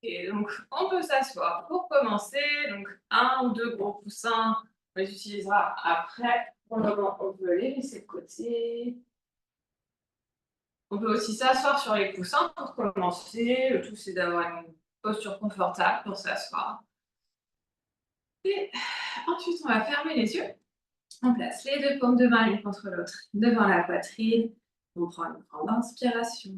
Et donc, on peut s'asseoir pour commencer. Donc, un ou deux gros coussins, on les utilisera après. Pour le moment, on peut les laisser de côté. On peut aussi s'asseoir sur les coussins pour commencer. Le tout, c'est d'avoir une posture confortable pour s'asseoir. Et ensuite, on va fermer les yeux. On place les deux paumes de main l'une contre l'autre devant la poitrine. On prend une grande inspiration.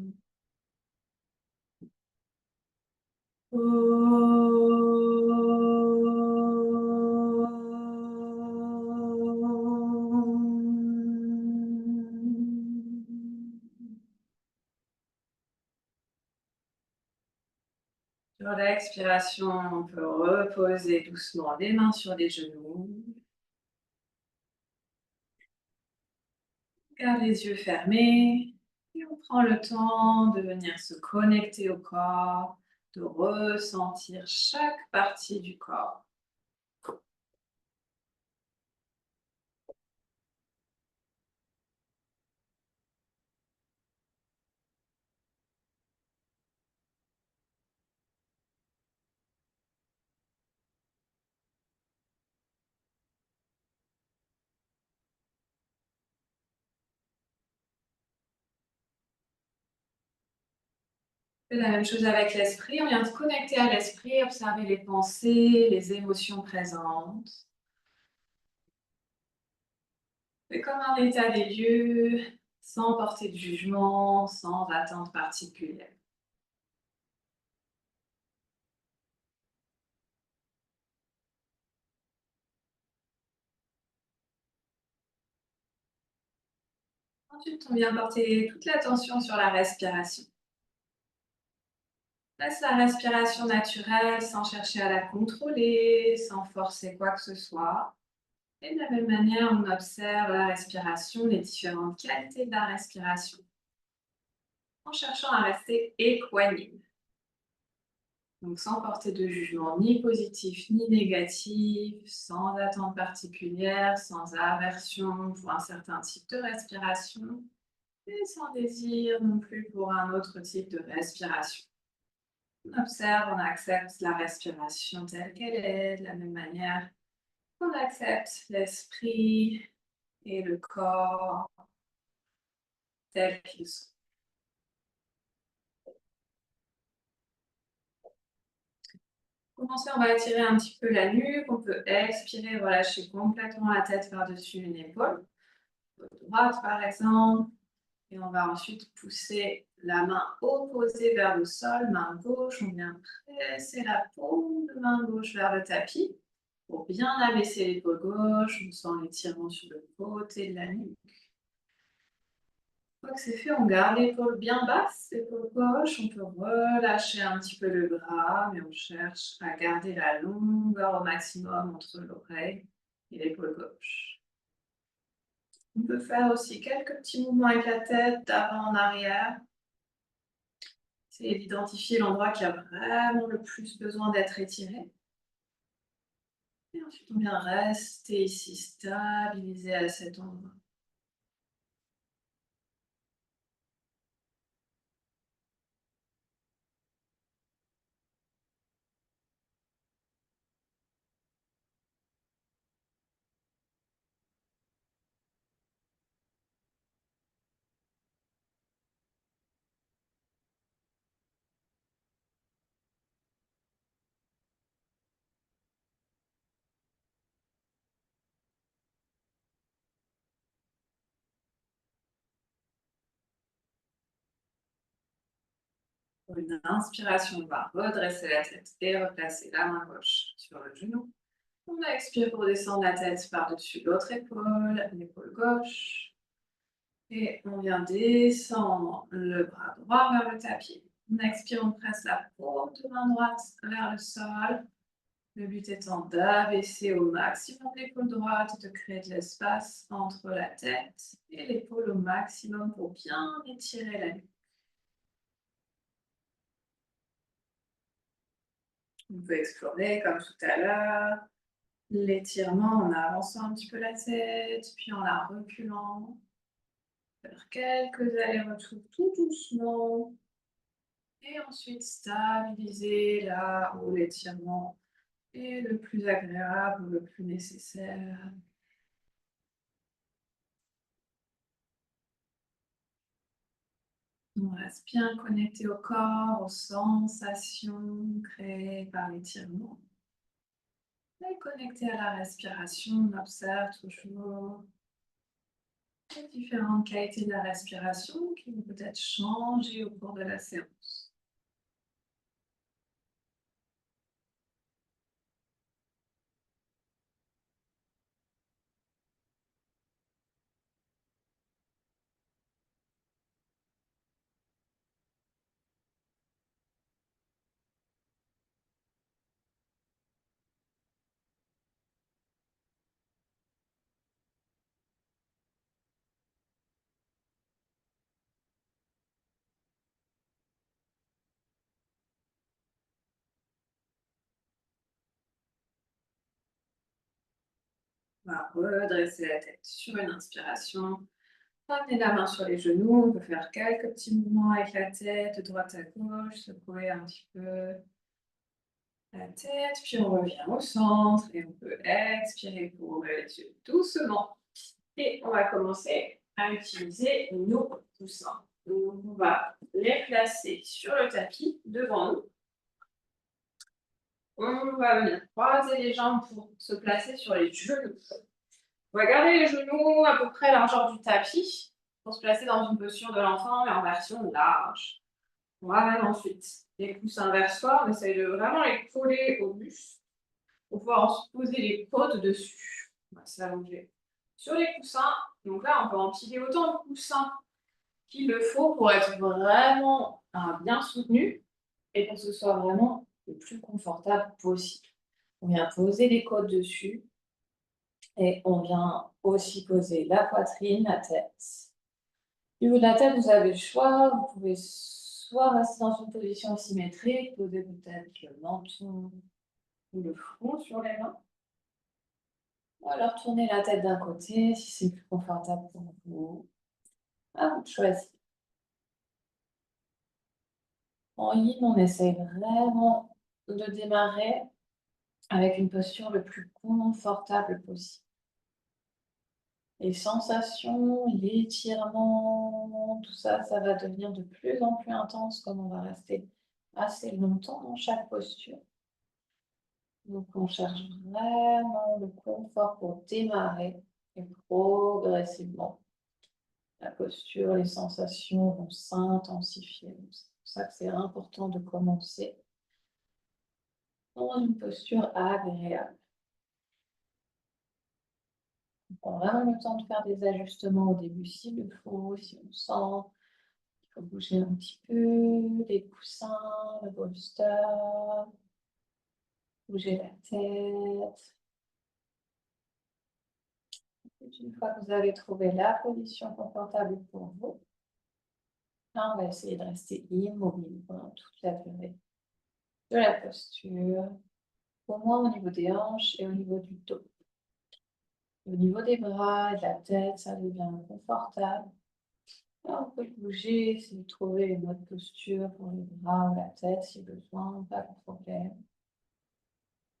Sur l'expiration, on peut reposer doucement les mains sur les genoux. Garde les yeux fermés et on prend le temps de venir se connecter au corps, de ressentir chaque partie du corps. On fait la même chose avec l'esprit. On vient se connecter à l'esprit, observer les pensées, les émotions présentes. C'est comme un état des lieux, sans porter de jugement, sans attente particulière. Ensuite, on vient porter toute l'attention sur la respiration. Laisse la respiration naturelle sans chercher à la contrôler, sans forcer quoi que ce soit. Et de la même manière, on observe la respiration, les différentes qualités de la respiration, en cherchant à rester équanime. Donc sans porter de jugement ni positif ni négatif, sans attente particulière, sans aversion pour un certain type de respiration, et sans désir non plus pour un autre type de respiration. On observe, on accepte la respiration telle qu'elle est, de la même manière qu'on accepte l'esprit et le corps tels qu'ils sont. Pour commencer, on va étirer un petit peu la nuque. On peut expirer, relâcher complètement la tête par-dessus une épaule. Droite, par exemple. Et on va ensuite pousser la main opposée vers le sol, main gauche. On vient presser la paume de main gauche vers le tapis pour bien abaisser l'épaule gauche. On sent l'étirement sur le côté de la nuque. Une fois que c'est fait, on garde l'épaule bien basse, l'épaule gauche. On peut relâcher un petit peu le bras, mais on cherche à garder la longueur au maximum entre l'oreille et l'épaule gauche. On peut faire aussi quelques petits mouvements avec la tête, d'avant en arrière. C'est d'identifier l'endroit qui a vraiment le plus besoin d'être étiré. Et ensuite, on vient rester ici, stabilisé à cet endroit. Pour une inspiration, on va redresser la tête et replacer la main gauche sur le genou. On expire pour descendre la tête par-dessus l'autre épaule, l'épaule gauche. Et on vient descendre le bras droit vers le tapis. On expire, on presse la paume de main droite vers le sol. Le but étant d'abaisser au maximum l'épaule droite, de créer de l'espace entre la tête et l'épaule au maximum pour bien étirer la nuque. On peut explorer, comme tout à l'heure, l'étirement en avançant un petit peu la tête, puis en la reculant. Faire quelques allers-retours tout doucement. Et ensuite, stabiliser là où l'étirement est le plus agréable ou le plus nécessaire. On reste bien connecté au corps, aux sensations créées par l'étirement. Et connecté à la respiration, on observe toujours les différentes qualités de la respiration qui vont peut-être changer au cours de la séance. On va redresser la tête sur une inspiration. Ramener la main sur les genoux. On peut faire quelques petits mouvements avec la tête, de droite à gauche, secouer un petit peu la tête. Puis on revient au centre et on peut expirer pour ouvrir les yeux doucement. Et on va commencer à utiliser nos coussins. Donc on va les placer sur le tapis devant nous. On va venir croiser les jambes pour se placer sur les genoux. On va garder les genoux à peu près largeur du tapis pour se placer dans une posture de l'enfant, mais en version large. On ramène ensuite les coussins vers soi. On essaye de vraiment les coller au buste pour pouvoir se poser les côtes dessus. On va s'allonger sur les coussins. Donc là, on peut empiler autant de coussins qu'il le faut pour être vraiment bien soutenu et pour que ce soit vraiment le plus confortable possible. On vient poser les côtes dessus et on vient aussi poser la poitrine, la tête. Au niveau de la tête, vous avez le choix. Vous pouvez soit rester dans une position symétrique, poser peut-être le menton ou le front sur les mains, ou alors tourner la tête d'un côté si c'est plus confortable pour vous. À vous de choisir. En yin, on essaye vraiment de démarrer avec une posture le plus confortable possible. Les sensations, l'étirement, tout ça, ça va devenir de plus en plus intense comme on va rester assez longtemps dans chaque posture. Donc, on cherche vraiment le confort pour démarrer et progressivement, la posture, les sensations vont s'intensifier. C'est pour ça que c'est important de commencer dans une posture agréable. On prend vraiment le temps de faire des ajustements au début s'il le faut, si on sent qu'il faut bouger un petit peu, les coussins, le bolster, bouger la tête. Une fois que vous avez trouvé la position confortable pour vous, là, on va essayer de rester immobile pendant toute la durée de la posture, au moins au niveau des hanches et au niveau du dos. Au niveau des bras et de la tête, ça devient confortable. Là, on peut bouger, essayer de trouver une autre posture pour les bras ou la tête si besoin, pas de problème.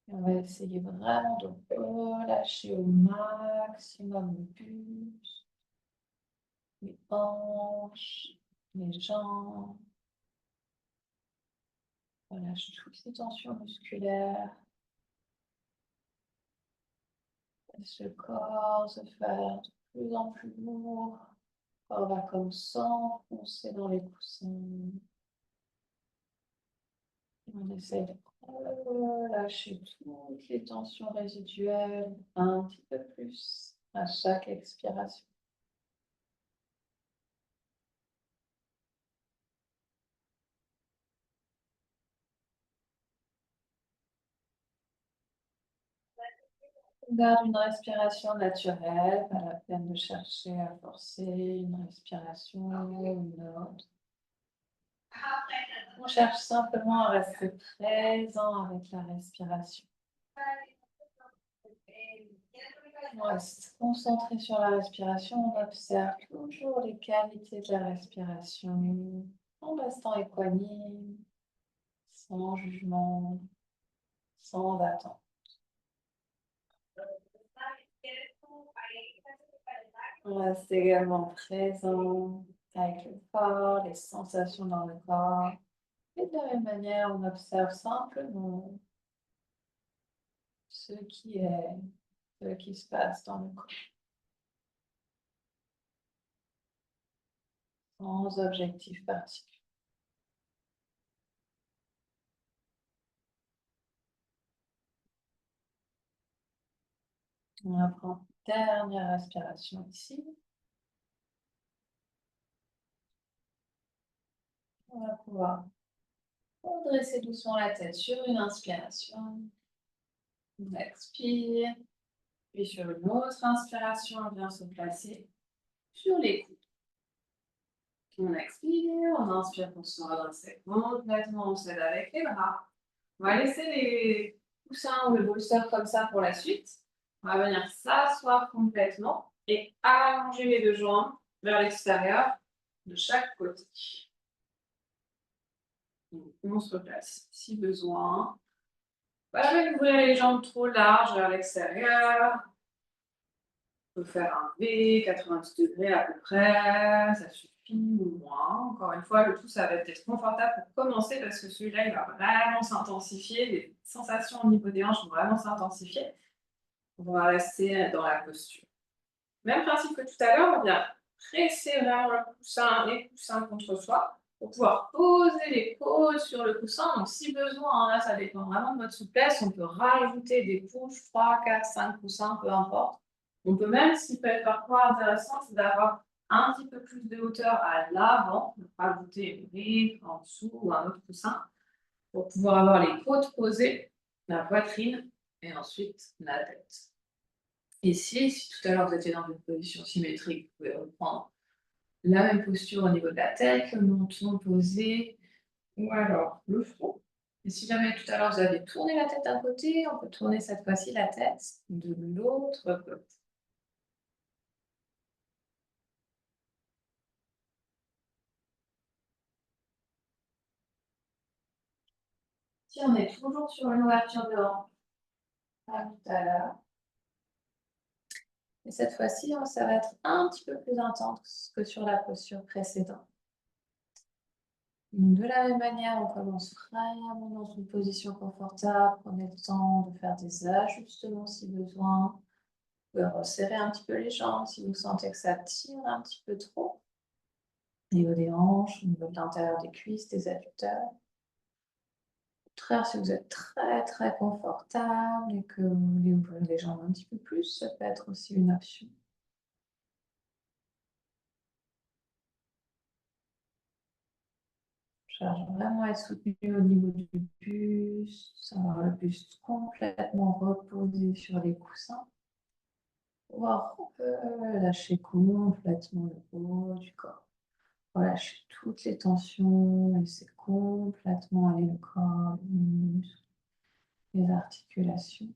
Et on va essayer vraiment de relâcher au maximum le buste, les hanches, les jambes. Relâche toutes les tensions musculaires. Laisse le corps se faire de plus en plus lourd. Le corps va comme s'enfoncer dans les coussins. On essaie de relâcher toutes les tensions résiduelles un petit peu plus à chaque expiration. On garde une respiration naturelle, pas la peine de chercher à forcer une respiration ou une autre. On cherche simplement à rester présent avec la respiration. On reste concentré sur la respiration, on observe toujours les qualités de la respiration. en restant équanime, sans jugement, sans attente. On reste également présent avec le corps, les sensations dans le corps. Et de la même manière, on observe simplement ce qui est, ce qui se passe dans le corps, sans objectif particulier. On va prendre une dernière respiration ici. On va pouvoir redresser doucement la tête sur une inspiration. On expire. Puis sur une autre inspiration, on vient se placer sur les coudes. On expire, on inspire pour se redresser complètement, on s'aide avec les bras. On va laisser les coussins ou le bolster comme ça pour la suite. On va venir s'asseoir complètement et allonger les deux jambes vers l'extérieur de chaque côté. Donc, on se replace si besoin. Pas jamais ouvrir les jambes trop larges vers l'extérieur. On peut faire un V, 90 degrés à peu près, ça suffit ou moins. Encore une fois, le tout, ça va être confortable pour commencer parce que celui-là, il va vraiment s'intensifier. Les sensations au niveau des hanches vont vraiment s'intensifier. On va rester dans la posture. Même principe que tout à l'heure, on vient presser vraiment le coussin, les coussins contre soi pour pouvoir poser les côtes sur le coussin. Donc, si besoin, hein, là, ça dépend vraiment de votre souplesse. On peut rajouter des couches, 3, 4, 5 coussins, peu importe. On peut même, ce qui peut être parfois intéressant, c'est d'avoir un petit peu plus de hauteur à l'avant, rajouter une brique en dessous ou un autre coussin pour pouvoir avoir les côtes posées, la poitrine et ensuite la tête. Et si tout à l'heure vous étiez dans une position symétrique, vous pouvez reprendre la même posture au niveau de la tête, le menton posé, ou alors le front. Et si jamais tout à l'heure vous avez tourné la tête d'un côté, on peut tourner cette fois-ci la tête de l'autre côté. Si on est toujours sur une ouverture de hanche, comme tout à l'heure, et cette fois-ci, ça va être un petit peu plus intense que sur la posture précédente. De la même manière, on commence vraiment dans une position confortable. Prenez le temps de faire des ajustements si besoin. Vous pouvez resserrer un petit peu les jambes si vous sentez que ça tire un petit peu trop. Au niveau des hanches, au niveau de l'intérieur des cuisses, des adducteurs. Au contraire, si vous êtes très très confortable et que vous voulez ouvrir les jambes un petit peu plus, ça peut être aussi une option. Cherche vraiment à être soutenu au niveau du buste, avoir le buste complètement reposé sur les coussins. Pouvoir lâcher complètement le haut du corps. Relâcher toutes les tensions, laisser complètement aller le corps, les muscles, les articulations.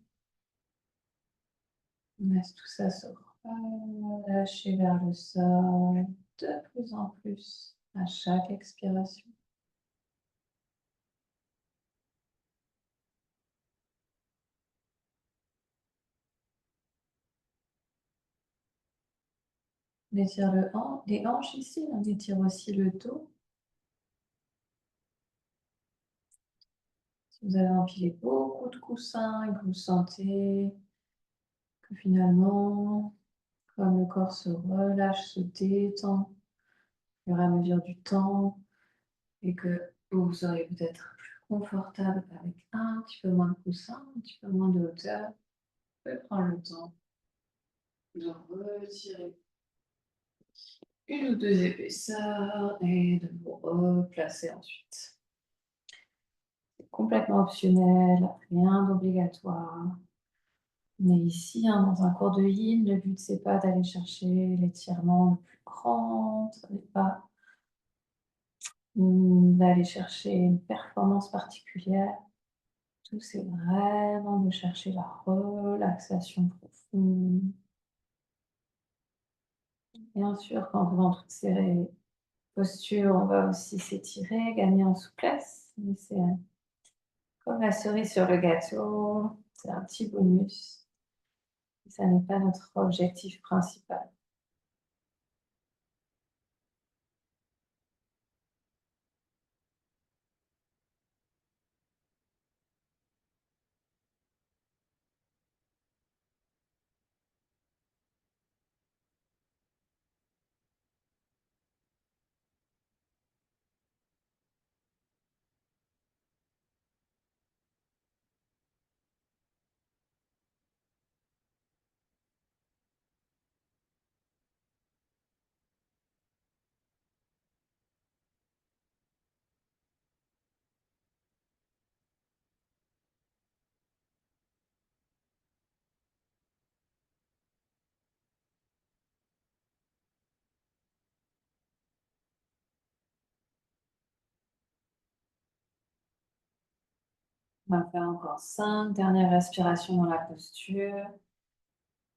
On laisse tout ça se relâcher vers le sol de plus en plus à chaque expiration. On étire les hanches ici, on étire aussi le dos. Si vous avez empilé beaucoup de coussins et que vous sentez que finalement, comme le corps se relâche, se détend au fur et à mesure du temps, et que vous serez peut-être plus confortable avec un petit peu moins de coussins, un petit peu moins de hauteur, vous pouvez prendre le temps de retirer une ou deux épaisseurs et de vous replacer ensuite. C'est complètement optionnel, rien d'obligatoire. Mais ici, hein, dans un cours de yin, le but, c'est pas d'aller chercher l'étirement le plus grand, ça n'est pas d'aller chercher une performance particulière. Tout, c'est vraiment de chercher la relaxation profonde. Bien sûr, quand le ventre est serré, posture, on va aussi s'étirer, gagner en souplesse, mais c'est comme la cerise sur le gâteau, c'est un petit bonus. Ça n'est pas notre objectif principal. On va faire encore 5 dernières respirations dans la posture.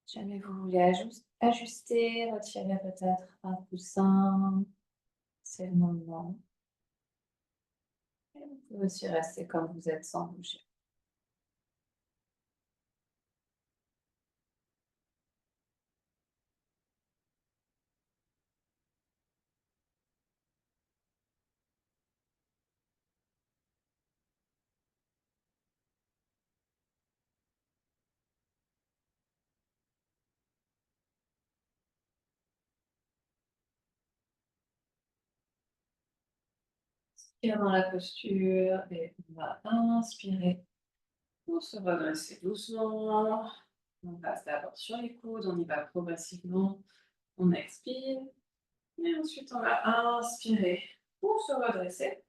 Si jamais vous voulez ajuster, retirer peut-être un coussin, c'est le moment. Et vous pouvez aussi rester comme vous êtes sans bouger. Inspire dans la posture et on va inspirer pour se redresser doucement. On passe d'abord sur les coudes, on y va progressivement. On expire et ensuite on va inspirer pour se redresser.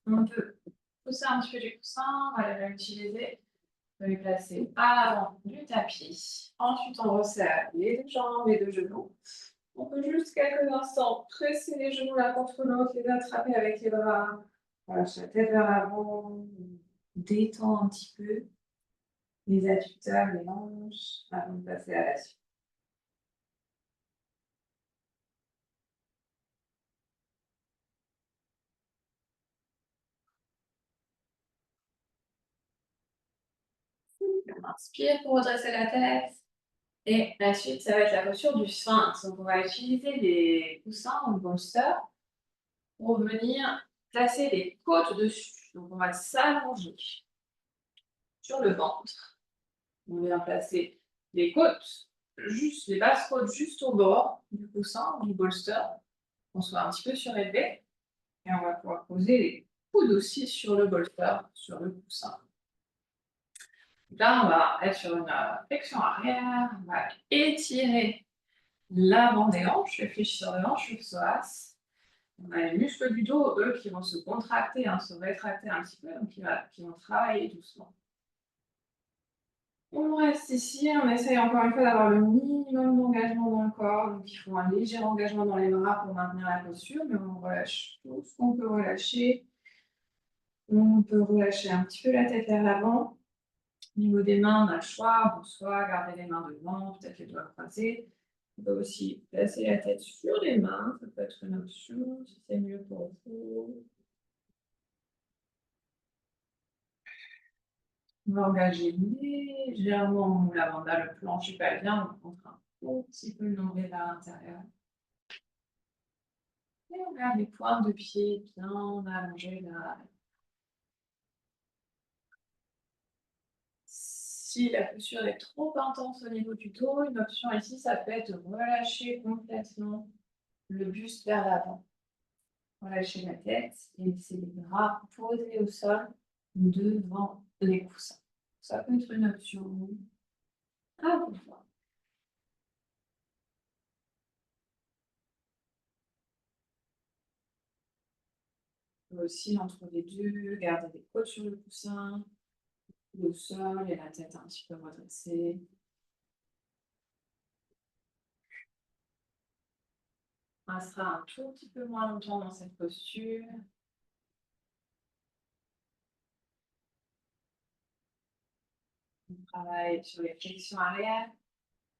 On peut pousser un petit peu du coussin, on va les réutiliser. On peut les placer à l'avant du tapis. Ensuite, on resserre les deux jambes, les deux genoux. On peut juste quelques instants presser les genoux l'un contre l'autre, les attraper avec les bras. Relâche la tête vers l'avant. Détend un petit peu les adducteurs, les hanches, avant de passer à la suite. On inspire pour redresser la tête. Et la suite, ça va être la posture du sphinx. Donc, on va utiliser les coussins ou le bolster pour venir placer les côtes dessus. Donc, on va s'allonger sur le ventre. On vient placer les côtes, juste les basses côtes juste au bord du coussin ou du bolster. On soit un petit peu surélevé. Et on va pouvoir poser les coudes aussi sur le bolster, sur le coussin. Donc là, on va être sur une flexion arrière. On va étirer l'avant des hanches, les fléchisseurs de hanches, le psoas. On a les muscles du dos, eux, qui vont se contracter, se rétracter un petit peu, donc qui vont travailler doucement. On reste ici, on essaye encore une fois d'avoir le minimum d'engagement dans le corps, donc il faut un léger engagement dans les bras pour maintenir la posture, mais on relâche tout ce qu'on peut relâcher. On peut relâcher un petit peu la tête vers l'avant. Au niveau des mains, on a le choix, bon, soit garder les mains devant, peut-être les doigts croisés. On peut aussi placer la tête sur les mains, ça peut être une option si c'est mieux pour vous. On va engager légèrement l'avant, là le plancher pelvien, on montre un tout petit peu le nombril vers l'intérieur. Et on garde les pointes de pied bien allongées là. Si la posture est trop intense au niveau du dos, une option ici, ça peut être de relâcher complètement le buste vers l'avant. Relâcher la tête et laisser les bras posés au sol devant les coussins. Ça peut être une option à vous voir. On peut aussi, entre les deux, garder les côtes sur le coussin, le sol et la tête un petit peu redressée. On restera un tout petit peu moins longtemps dans cette posture. On travaille sur les flexions arrière,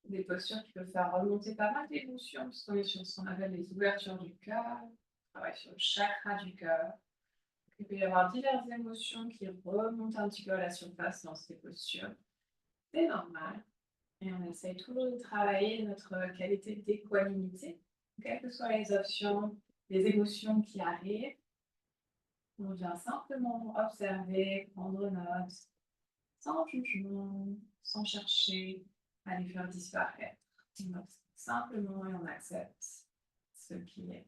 des postures qui peuvent faire remonter pas mal d'émotions, parce qu'on est sur ce qu'on appelle les ouvertures du cœur. travaille sur le chakra du cœur. Il peut y avoir diverses émotions qui remontent un petit peu à la surface dans ces postures. C'est normal. Et on essaye toujours de travailler notre qualité d'équanimité, quelles que soient les options, les émotions qui arrivent. On vient simplement observer, prendre note, sans jugement, sans chercher à les faire disparaître. On observe simplement et on accepte ce qui est.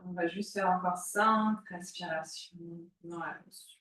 On va juste faire encore 5 respirations dans la posture.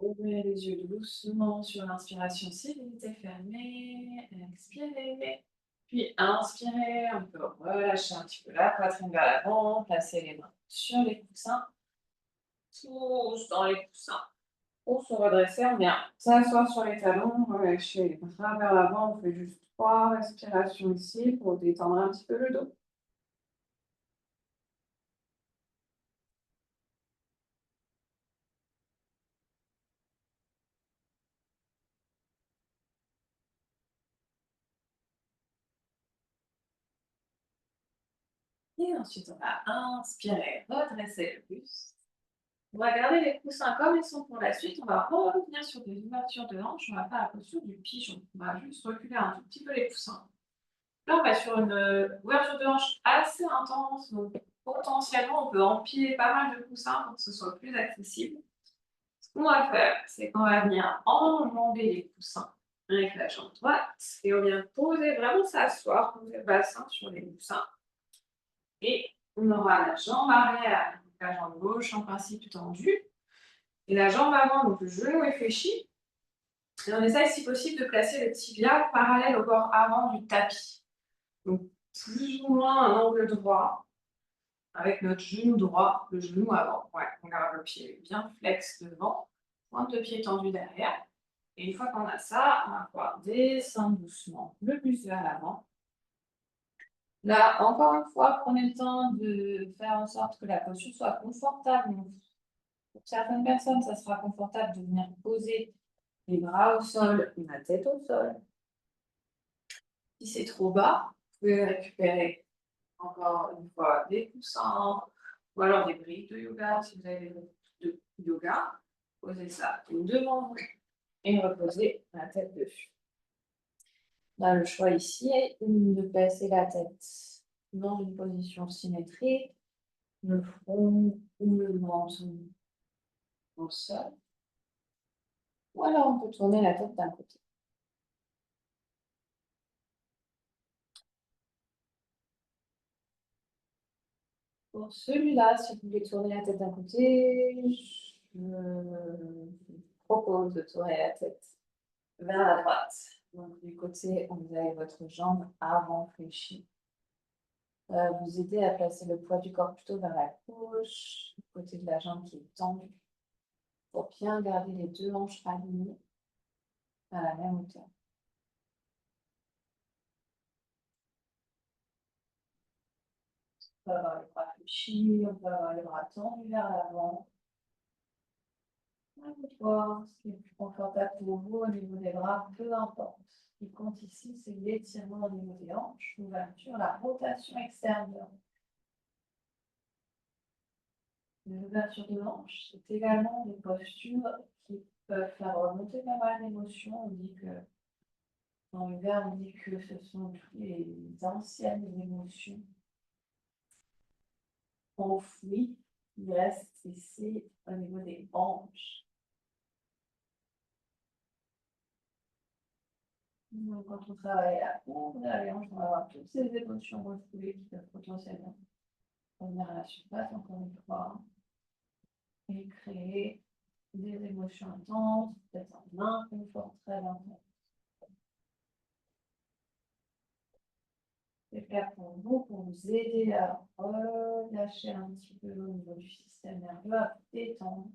Ouvrez les yeux doucement sur l'inspiration si vous étiez fermé. Expirez. Puis inspirez, on peut relâcher un petit peu la poitrine vers l'avant, placer les mains sur les coussins, tous dans les coussins. Pour se redresser, on vient s'asseoir sur les talons, relâcher les bras vers l'avant. On fait juste 3 respirations ici pour détendre un petit peu le dos. Et ensuite, on va inspirer, redresser le buste. On va garder les coussins comme ils sont pour la suite. On va revenir sur des ouvertures de hanches. On va faire la posture du pigeon. On va juste reculer un tout petit peu les coussins. Là, on va sur une ouverture de hanche assez intense. Donc, potentiellement, on peut empiler pas mal de coussins pour que ce soit plus accessible. Ce qu'on va faire, c'est qu'on va venir enjamber les coussins avec la jambe droite. Et on vient poser, vraiment s'asseoir, poser le bassin sur les coussins. Et on aura la jambe arrière, donc la jambe gauche en principe tendue. Et la jambe avant, donc le genou est fléchi. Et on essaye, si possible, de placer le tibia parallèle au bord avant du tapis. Donc, plus ou moins un angle droit, avec notre genou droit, le genou avant. Ouais, on garde le pied bien flex devant, pointe de pied tendue derrière. Et une fois qu'on a ça, on va pouvoir descendre doucement le buste vers l'avant. Là, encore une fois, prenez le temps de faire en sorte que la posture soit confortable. Pour certaines personnes, ça sera confortable de venir poser les bras au sol, la tête au sol. Si c'est trop bas, vous pouvez récupérer encore une fois des coussins ou alors des briques de yoga. Si vous avez des briques de yoga, posez ça devant vous et reposez la tête dessus. On a le choix ici de placer la tête dans une position symétrique, le front ou le menton au sol. Ou alors on peut tourner la tête d'un côté. Pour celui-là, si vous voulez tourner la tête d'un côté, je vous propose de tourner la tête vers la droite. Donc du côté où vous avez votre jambe avant fléchie. Ça va vous aider à placer le poids du corps plutôt vers la gauche, du côté de la jambe qui est tendue, pour bien garder les deux hanches alignées à la même hauteur. On peut avoir les bras fléchis, on peut avoir les bras tendus vers l'avant. À vous de voir ce qui est plus confortable pour vous au niveau des bras, peu importe. Ce qui compte ici, c'est l'étirement au niveau des hanches, l'ouverture, la rotation extérieure. L'ouverture de hanches, c'est également des postures qui peuvent faire remonter pas mal d'émotions. On dit que Dans le verbe, on dit que ce sont toutes les anciennes émotions enfouies qui restent ici au niveau des hanches. Donc, quand on travaille à fond, on va avoir toutes ces émotions refoulées qui peuvent potentiellement revenir à la surface, encore une fois, et créer des émotions intenses, peut-être un inconfort très intense. C'est le cas pour vous, aider à relâcher un petit peu au niveau du système nerveux, à détendre.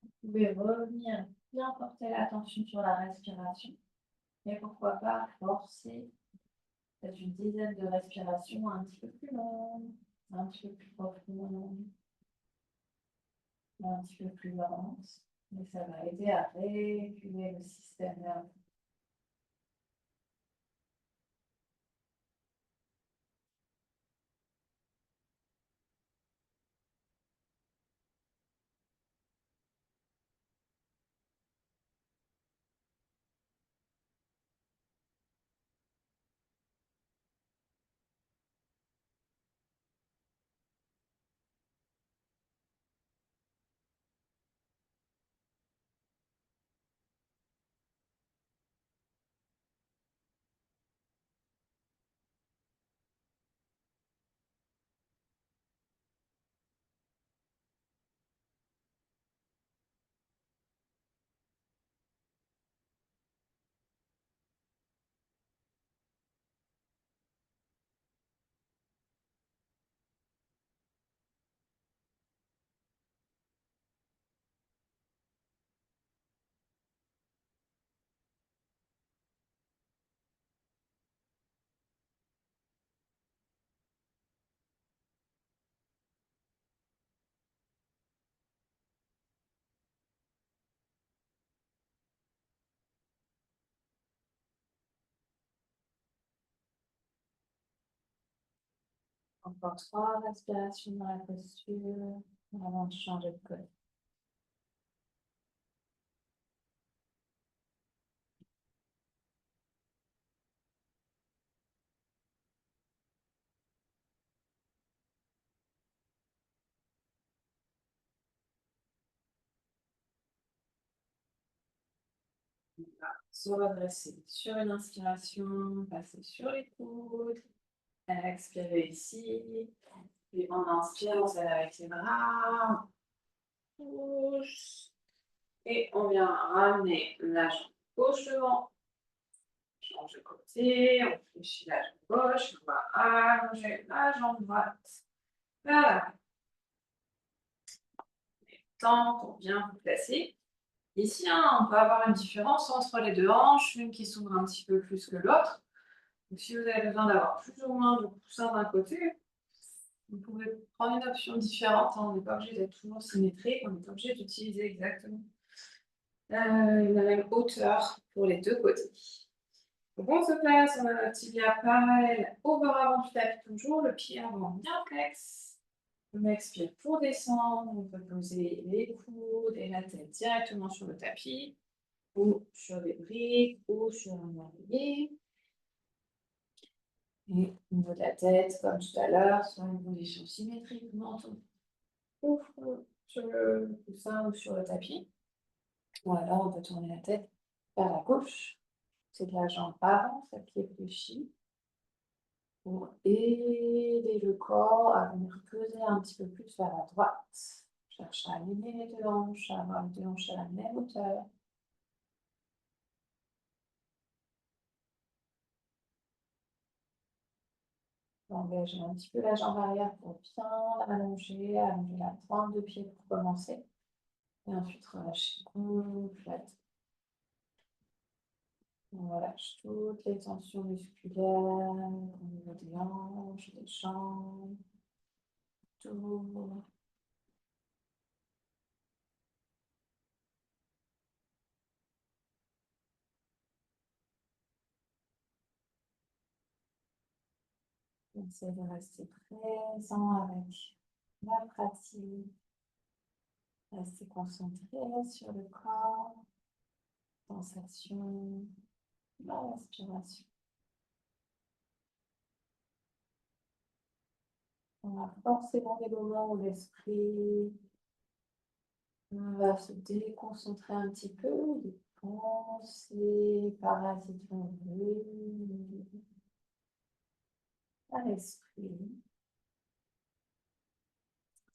Vous pouvez revenir, bien porter l'attention sur la respiration, et pourquoi pas forcer peut-être une dizaine de respirations un petit peu plus longues, un petit peu plus profondes, un petit peu plus lentes, mais ça va aider à réguler le système nerveux. Encore 3 respirations dans la posture avant de changer de côté. Se redresser sur une inspiration, passer sur les coudes, expirer ici, puis on inspire, on s'élève avec les bras, on pousse, et on vient ramener la jambe gauche devant, change de côté, on fléchit la jambe gauche, on va allonger la jambe droite vers la temps pour bien vous placer. Ici, on peut avoir une différence entre les deux hanches, une qui s'ouvre un petit peu plus que l'autre. Donc, si vous avez besoin d'avoir plus ou moins de coussin d'un côté, vous pouvez prendre une option différente. On n'est pas obligé d'être toujours symétrique, on n'est pas obligé d'utiliser exactement la même hauteur pour les deux côtés. Donc, on se place, on a notre tibia parallèle au bord avant du tapis toujours, le pied avant bien flex. On expire pour descendre, on peut poser les coudes et la tête directement sur le tapis, ou sur des briques, ou sur un oreiller. Et au niveau de la tête, comme tout à l'heure, soit une position symétrique, menton ou sur le coussin ou sur le tapis. Ou alors on peut tourner la tête vers la gauche. C'est de la jambe avant, celle qui est fléchie. Pour aider le corps à venir peser un petit peu plus vers la droite. Cherche à aligner les deux hanches, à avoir les deux hanches à la même hauteur. Engager un petit peu la jambe arrière pour bien allonger la pointe de pied pour commencer. Et ensuite relâcher complètement. On relâche toutes les tensions musculaires au niveau des hanches, des jambes, tout. Essayez de rester présent avec la pratique. Restez concentré sur le corps, sensation, la respiration. On a forcément des moments où l'esprit va se déconcentrer un petit peu, des pensées parasites vont venir à l'esprit.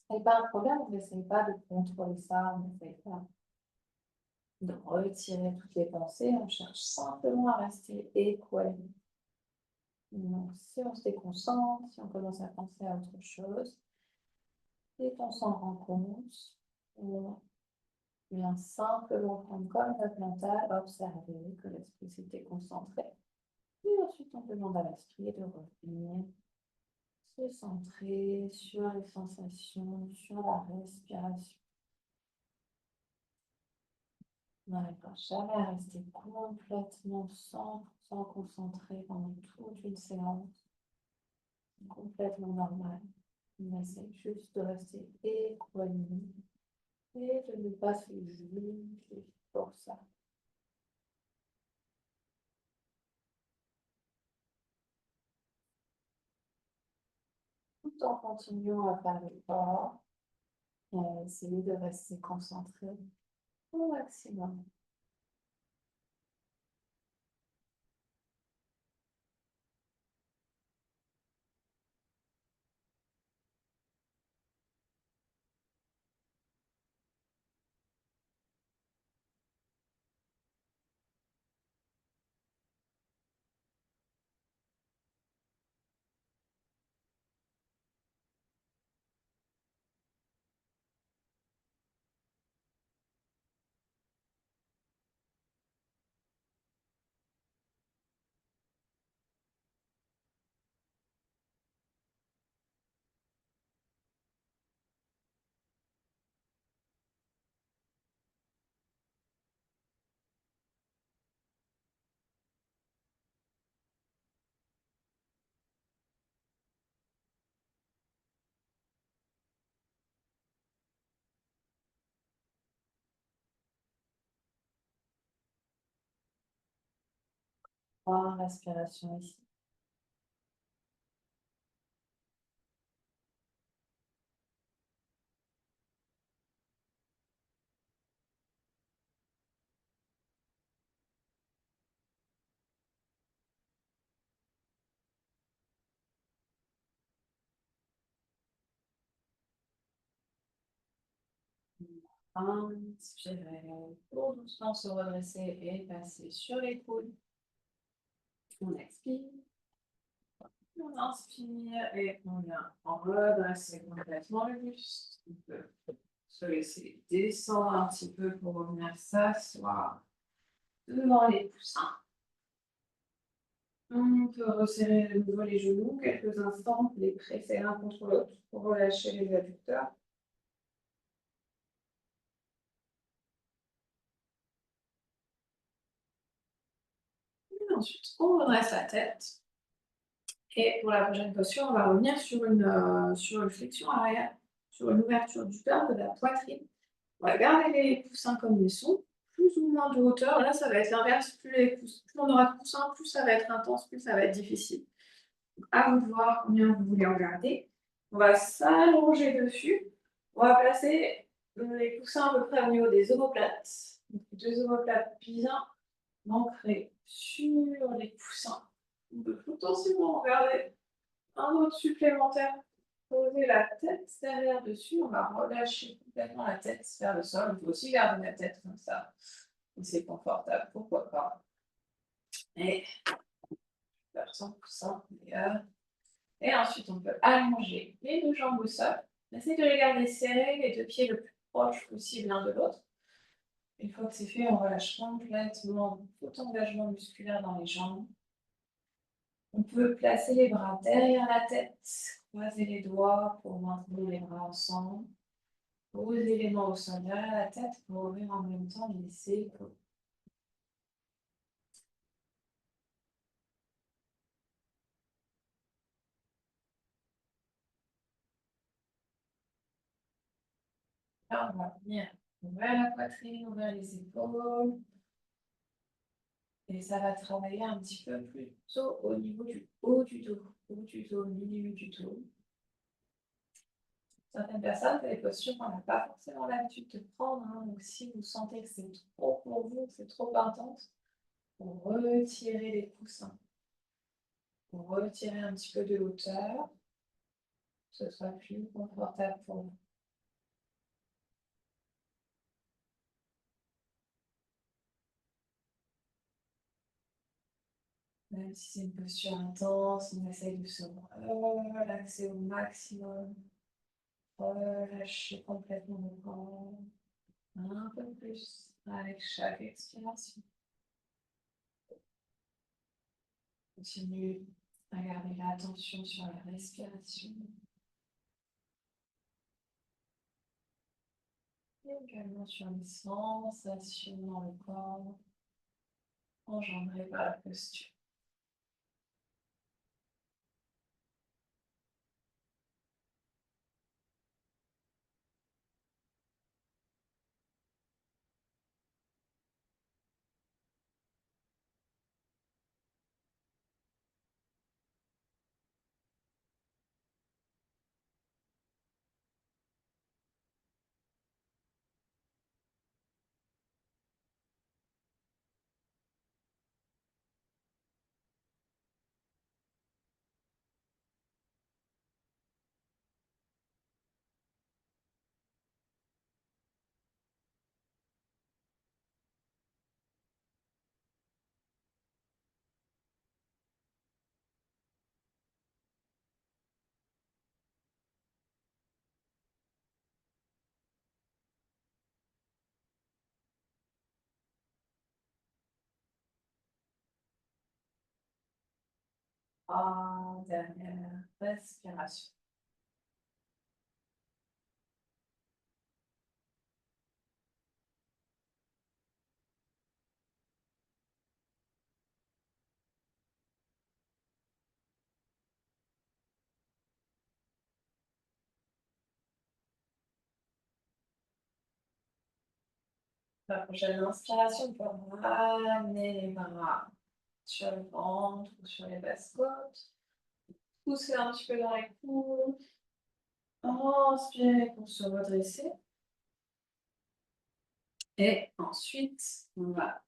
Ce n'est pas un problème, on n'essaye pas de contrôler ça, on n'essaye pas de retirer toutes les pensées, on cherche simplement à rester équanime. Donc, si on se déconcentre, si on commence à penser à autre chose, et qu'on s'en rend compte, on vient simplement prendre comme note mentale, observer que l'esprit s'est déconcentré. Et ensuite, on demande à l'esprit de revenir, se centrer sur les sensations, sur la respiration. On n'arrivera jamais à rester complètement 100% concentré pendant toute une séance. C'est complètement normal. On essaie juste de rester équanime et de ne pas se juger pour ça. Tout en continuant à faire l'effort et à essayer de rester concentré au maximum. Trois respirations ici. Inspirez pour doucement se redresser et passer sur les coudes. On expire, on inspire et on vient redresser complètement le buste. On peut se laisser descendre un petit peu pour revenir s'asseoir devant les coussins. On peut resserrer de nouveau les genoux quelques instants, les presser l'un contre l'autre pour relâcher les adducteurs. Et ensuite, on redresse la tête. Et pour la prochaine posture, on va revenir sur une flexion arrière, sur une ouverture du corps, de la poitrine. On va garder les coussins comme ils sont, plus ou moins de hauteur. Là, ça va être l'inverse. Plus on aura de coussins, plus ça va être intense, plus ça va être difficile. Donc, à vous de voir combien vous voulez en garder. On va s'allonger dessus. On va placer les coussins à peu près au niveau des omoplates. Donc, les deux omoplates bien ancrées sur les coussins. On peut potentiellement regarder un autre supplémentaire. Poser la tête derrière dessus, on va relâcher complètement la tête vers le sol. Il faut aussi garder la tête comme ça. Si c'est confortable, pourquoi pas. Et faire son coussin d'ailleurs. Et ensuite, on peut allonger les deux jambes au sol. Essayez de les garder serrées, les deux pieds le plus proches possible l'un de l'autre. Une fois que c'est fait, on relâche complètement tout engagement musculaire dans les jambes. On peut placer les bras derrière la tête, croiser les doigts pour maintenir les bras ensemble. Poser les mains au sol derrière la tête pour ouvrir en même temps les épaules. Là, on va venir ouvrir la poitrine, ouvrir les épaules. Et ça va travailler un petit peu plus au niveau du haut du dos, au milieu du dos. Certaines personnes, c'est des postures qu'on n'a pas forcément l'habitude de prendre, hein. Donc si vous sentez que c'est trop pour vous, que c'est trop intense, vous retirez les coussins. Vous retirez un petit peu de hauteur, que ce soit plus confortable pour vous. Même si c'est une posture intense, on essaye de se relaxer au maximum. Relâcher complètement le corps. Un peu plus avec chaque expiration. Continue à garder l'attention sur la respiration. Et également sur les sensations dans le corps engendrées par la posture. Dernière respiration. La prochaine inspiration, on peut ramener les bras sur le ventre ou sur les basses côtes. Pousser un petit peu dans les coudes. Inspirez pour se redresser. Et ensuite, on va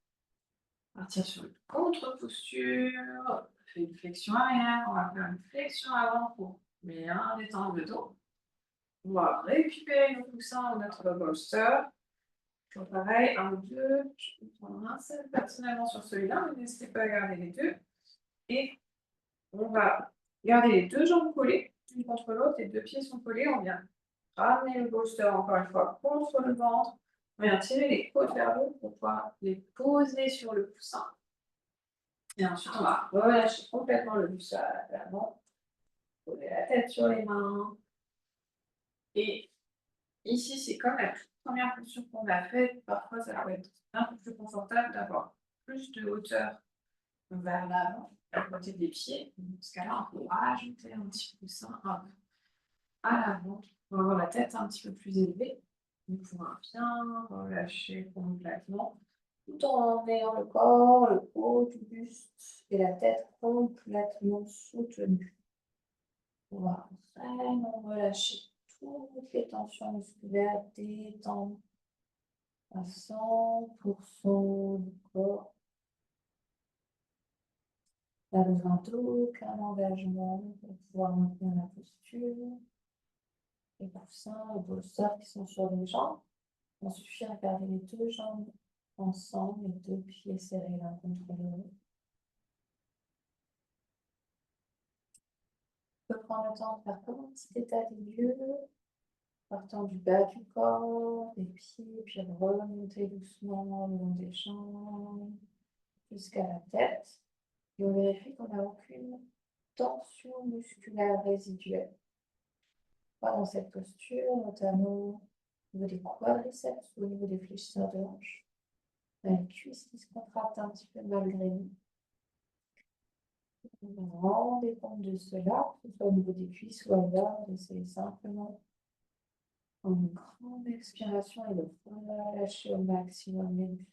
partir sur une contre-posture. On fait une flexion arrière. On va faire une flexion avant pour bien détendre le dos. On va récupérer nos coussins ou notre bolster. Donc pareil, un ou deux. Je vais prendre un seul personnellement sur celui-là, mais n'hésitez pas à garder les deux. Et on va garder les deux jambes collées, l'une contre l'autre, les deux pieds sont collés. On vient ramener le bolster encore une fois contre le ventre. On vient tirer les côtes vers le haut pour pouvoir les poser sur le coussin. Et ensuite, on va relâcher complètement le buste à l'avant. Poser la tête sur les mains. Et ici, c'est comme la toute première posture qu'on a faite. Parfois, ça peut être un peu plus confortable d'avoir plus de hauteur vers l'avant, à côté des pieds. Dans ce cas-là, on peut rajouter un petit coussin à l'avant pour avoir la tête un petit peu plus élevée. On pourra bien relâcher complètement, tout en ayant le corps, le haut du buste et la tête complètement soutenue. On va vraiment relâcher toutes les tensions musculaires, détendre à 100% le corps. Pas besoin d'aucun engagement pour pouvoir maintenir la posture. Les coussins, les bolsters qui sont sur les jambes. Il suffit de garder les deux jambes ensemble, les deux pieds serrés l'un contre l'autre. On peut prendre le temps de faire comme un petit état des lieux, partant du bas du corps, des pieds, puis remonter doucement le long des jambes jusqu'à la tête. Et on vérifie qu'on n'a aucune tension musculaire résiduelle. Pas dans cette posture, notamment au niveau des quadriceps ou au niveau des fléchisseurs de hanches. Les cuisses qui se contractent un petit peu malgré nous. Vous vous rendez compte de cela, que ce soit au niveau des cuisses ou ailleurs, essayez simplement en une grande expiration et de relâcher au maximum les muscles.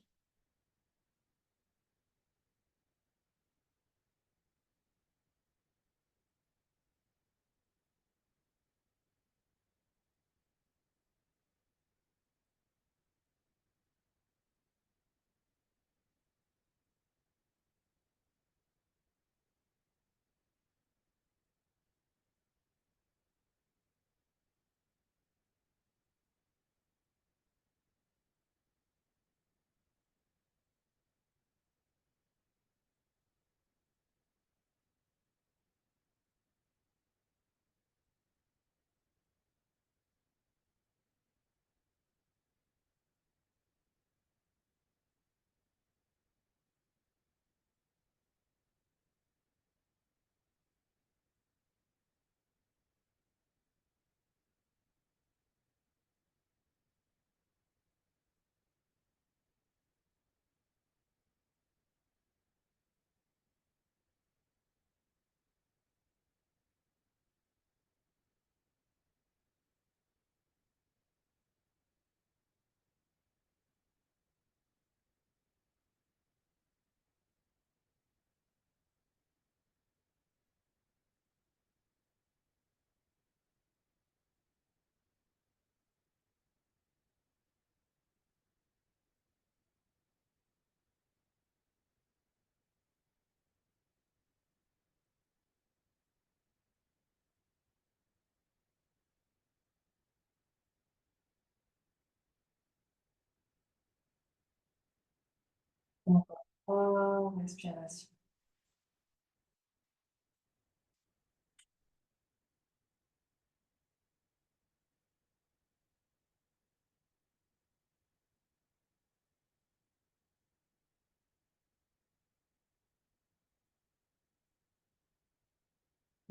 Encore 3 respirations.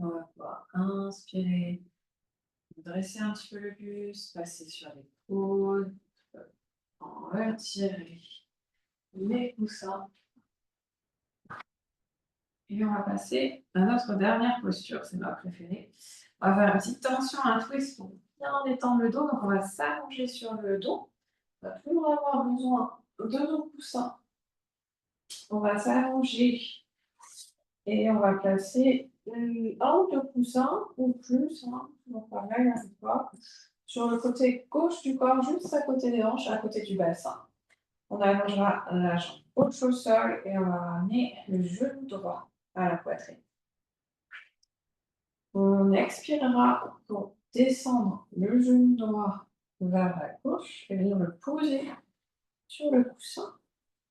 On va pouvoir inspirer, dresser un petit peu le buste, passer sur les coudes, en retirer les coussins. Et on va passer à notre dernière posture, c'est ma préférée. On va faire une petite tension, un twist pour bien détendre le dos. Donc on va s'allonger sur le dos. On va toujours avoir besoin de nos coussins. On va s'allonger et on va placer un ou deux coussins ou plus, hein, donc pareil, on pas, sur le côté gauche du corps, juste à côté des hanches, à côté du bassin. On allongera la jambe gauche au sol et on va ramener le genou droit à la poitrine. On expirera pour descendre le genou droit vers la gauche et venir le poser sur le coussin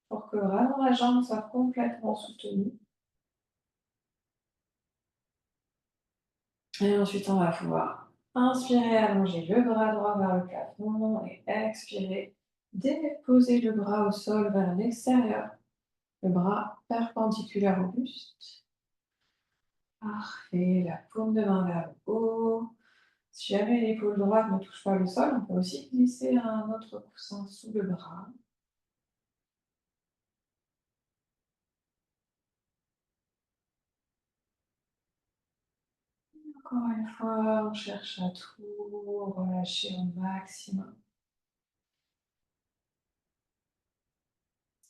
pour que vraiment la jambe soit complètement soutenue. Et ensuite, on va pouvoir inspirer, allonger le bras droit vers le plafond et expirer, déposer le bras au sol vers l'extérieur, le bras perpendiculaire au buste. Parfait, la paume de main vers le haut. Si jamais l'épaule droite ne touche pas le sol, on peut aussi glisser un autre coussin sous le bras. Encore une fois, on cherche à tout relâcher au maximum.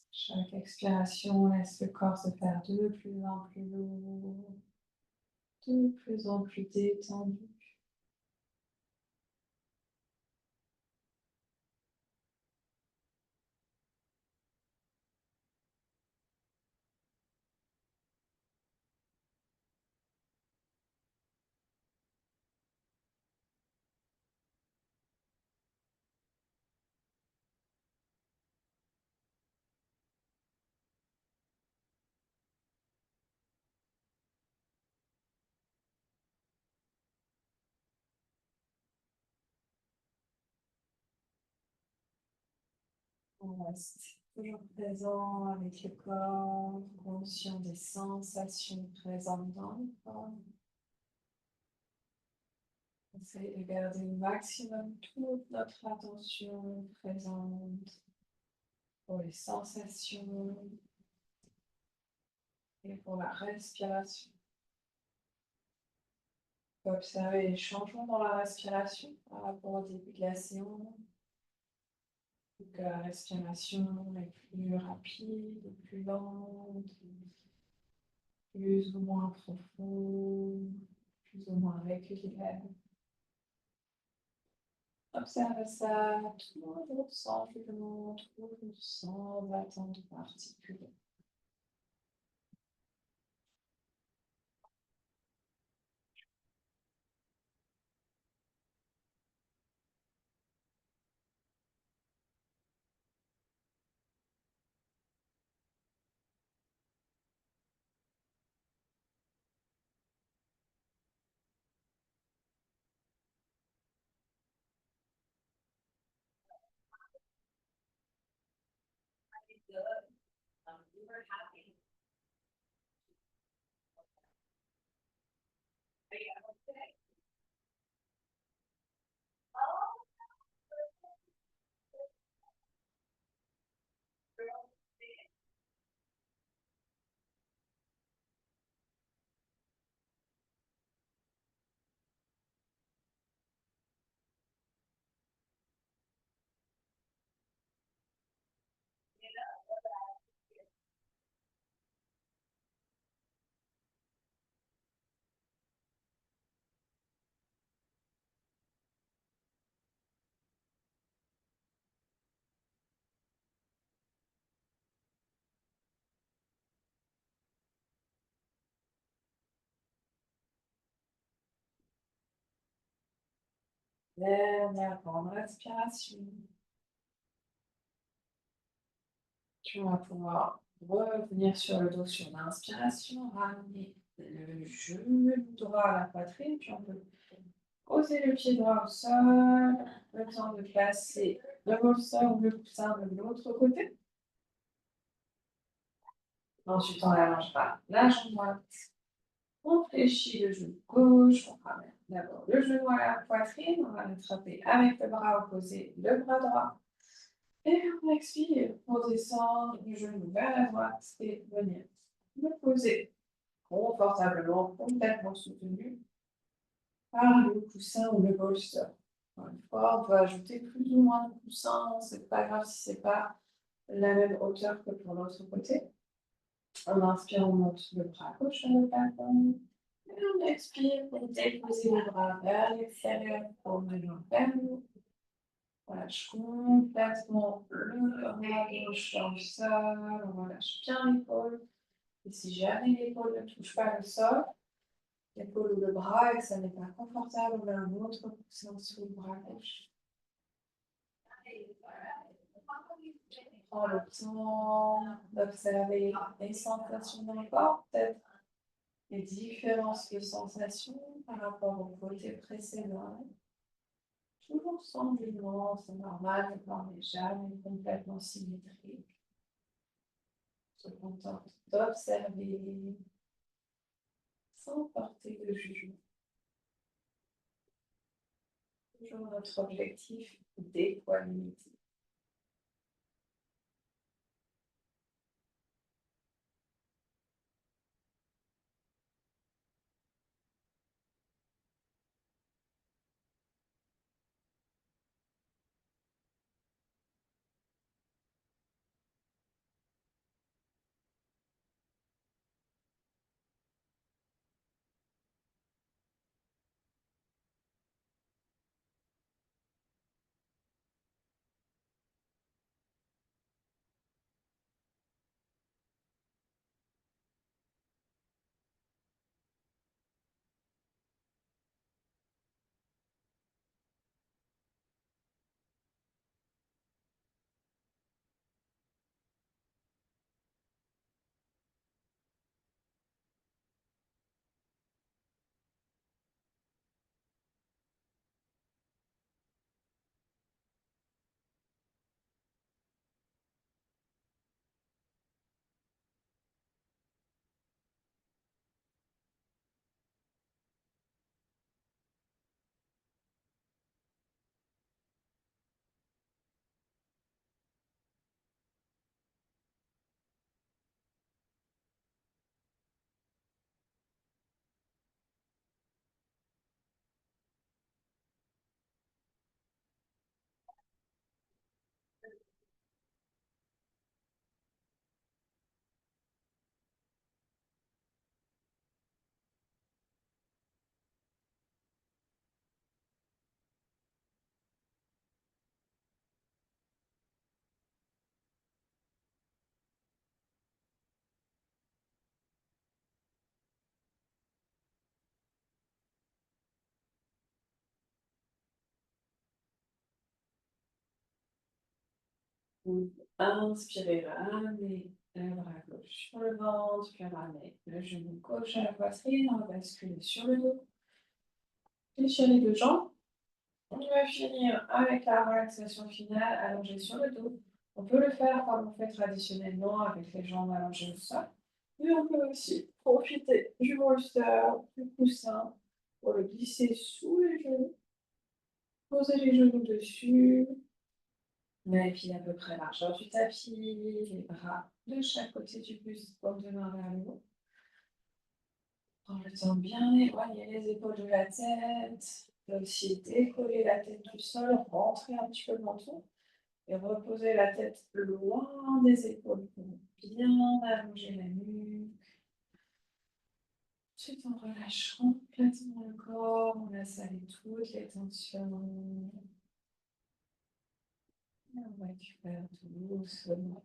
Chaque expiration, on laisse le corps se faire de plus en plus lourd, de plus en plus détendu. On reste toujours présent avec le corps, conscient des sensations présentes dans le corps. Essaye de garder au maximum toute notre attention présente pour les sensations et pour la respiration. On peut observer les changements dans la respiration par rapport au début de la séance. Que la respiration est plus rapide, plus lente, plus ou moins profonde, plus ou moins régulière. Observe ça toujours sans jugement, toujours sans attente particulière. Dernière grande respiration. Tu vas pouvoir Revenir sur le dos sur l'inspiration, ramener le genou droit à la poitrine, puis on peut poser le pied droit au sol, le temps de placer le bolster ou le coussin de l'autre côté. Ensuite, on allongera la jambe droite. On fléchit le genou gauche, on ramène d'abord le genou à la poitrine, on va l'attraper avec le bras opposé, le bras droit. Et on expire pour descendre le genou vers la droite et venir le poser confortablement, complètement soutenu par le coussin ou le bolster. Encore une fois, on peut ajouter plus ou moins de coussins, c'est pas grave si c'est pas la même hauteur que pour l'autre côté. On inspire, on monte le bras gauche vers le plafond. Et on expire pour déposer le bras vers l'extérieur pour venir vers nous. Relâche complètement le bras gauche dans le sol. On relâche bien l'épaule. Et si jamais l'épaule ne touche pas le sol, l'épaule ou le bras et que ça n'est pas confortable, on met un autre coussin sur le bras gauche. Prends le temps d'observer les sensations dans le corps, peut-être les différences de sensations par rapport au côté précédent. Toujours sans jugement, c'est normal, le corps n'est jamais complètement symétrique. Se contente d'observer sans porter de jugement. Toujours notre objectif d'équanimité. Inspirez, ramenez le bras gauche sur le ventre, puis ramenez le genou gauche à la poitrine, on va basculer sur le dos. Fléchir les deux jambes. On va finir avec la relaxation finale allongée sur le dos. On peut le faire comme on fait traditionnellement avec les jambes allongées au sol. Mais on peut aussi profiter du bolster, du coussin pour le glisser sous les genoux. Poser les genoux dessus. Mais puis à peu près largeur du tapis, les bras de chaque côté du buste, paume de main vers le haut. Prends le temps de bien éloigner les épaules de la tête. On peut aussi décoller la tête du sol, rentrer un petit peu le menton et reposer la tête loin des épaules pour bien allonger la nuque. Ensuite, on relâche complètement le corps, on laisse aller toutes les tensions. Et on récupère doucement.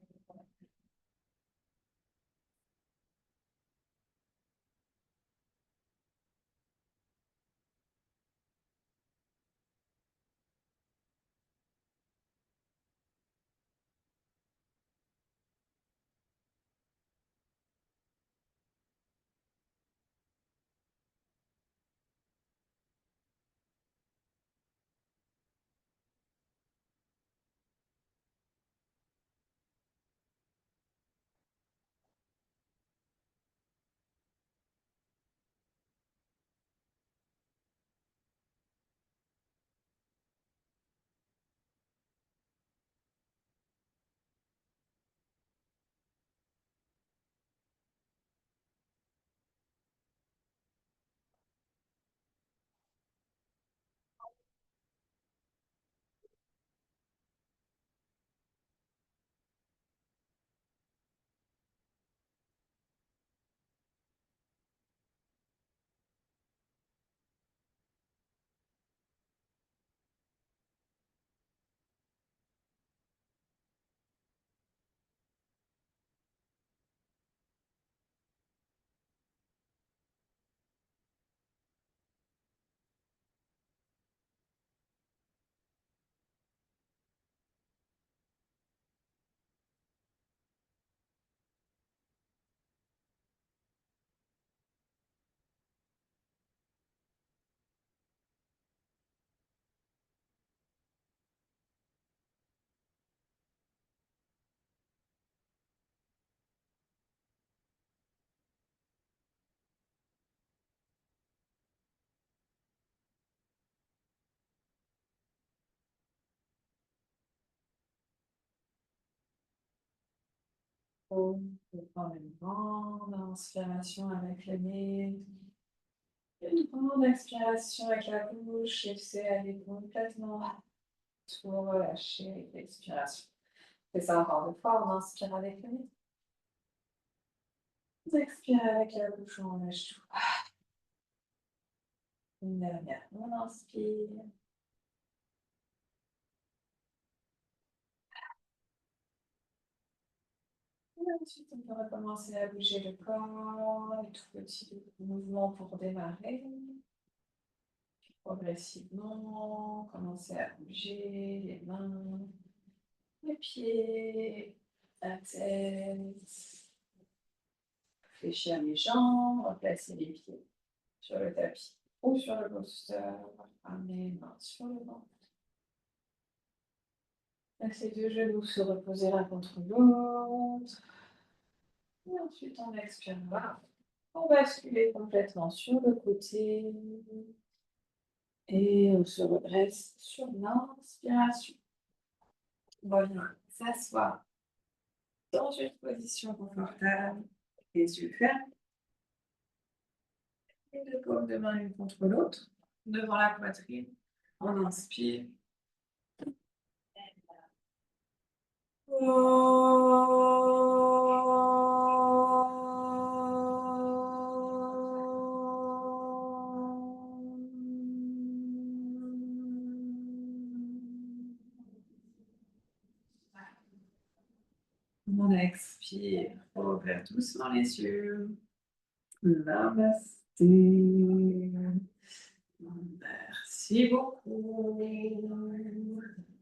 On prend une grande inspiration avec le nez. Une grande expiration avec la bouche. Laissez aller complètement. Tout relâcher avec l'expiration. Fais ça encore deux fois. On inspire avec le nez. On expire avec la bouche. On lâche tout. Une dernière. On inspire. Et ensuite, on peut recommencer à bouger le corps, les tout petits mouvements pour démarrer. Progressivement, commencer à bouger les mains, les pieds, la tête. Fléchir les jambes, replacer les pieds sur le tapis ou sur le coaster. Ramener les mains sur le ventre. Laissez les deux genoux se reposer l'un contre l'autre. Et ensuite, on expire. Voilà. On va basculer complètement sur le côté. Et on se redresse sur l'inspiration. On va venir s'asseoir dans une position confortable, les yeux fermés. Les deux paumes de main l'une contre l'autre, devant la poitrine. On inspire. On expire, ouvrir doucement les yeux. Namasté. Merci beaucoup.